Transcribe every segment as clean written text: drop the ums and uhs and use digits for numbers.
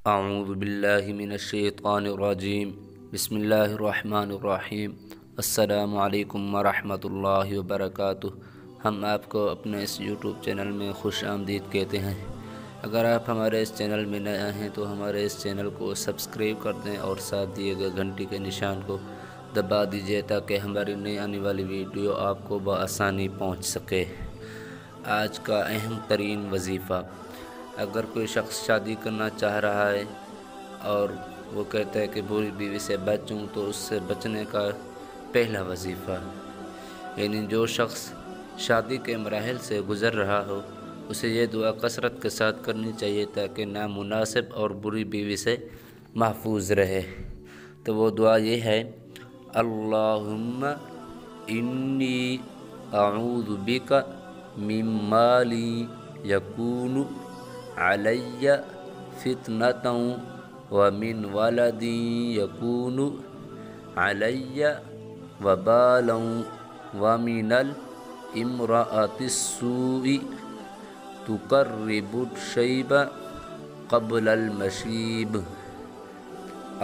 اعوذ باللہ من الشیطان الرجیم، بسم اللہ الرحمن الرحیم۔ السلام علیکم ورحمۃ اللہ وبرکاتہ۔ ہم آپ کو اپنے اس یوٹیوب چینل میں خوش آمدید کہتے ہیں۔ اگر آپ ہمارے اس چینل میں نئے ہیں تو ہمارے اس چینل کو سبسکرائب کر دیں اور ساتھ دیے گئے گھنٹی کے نشان کو دبا دیجیے تاکہ ہماری نئی آنے والی ویڈیو آپ کو بآسانی پہنچ سکے۔ آج کا اہم ترین وظیفہ، اگر کوئی شخص شادی کرنا چاہ رہا ہے اور وہ کہتا ہے کہ بری بیوی سے بچوں، تو اس سے بچنے کا پہلا وظیفہ، یعنی جو شخص شادی کے مراحل سے گزر رہا ہو اسے یہ دعا کثرت کے ساتھ کرنی چاہیے تاکہ نامناسب اور بری بیوی سے محفوظ رہے۔ تو وہ دعا یہ ہے: اللہم انی اعوذ بک من مالی یکون علی فتنۃ ومن ولدی یکون علی وبالا ومن الامرأۃ السوء تقرب الشیب قبل المشیب۔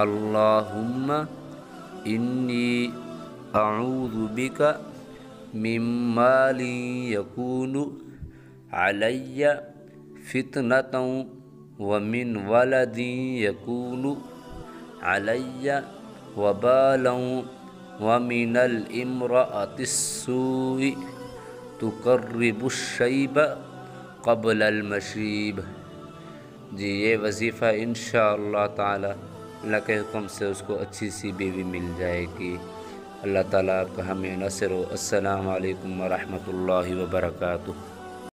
اللہم انی اعوذ بک من مالی یکون علی فتنۃ ومن ولدی یکون علی وبالا ومن الامرأۃ السوء تقرب الشیب قبل المشیب۔ جی یہ وظیفہ انشاءاللہ تعالی اللہ کے حکم سے اس کو اچھی سی بیوی مل جائے گی۔ اللہ تعالیٰ آپ کا ہمیں نصر ہو۔ السلام علیکم ورحمۃ اللہ وبرکاتہ۔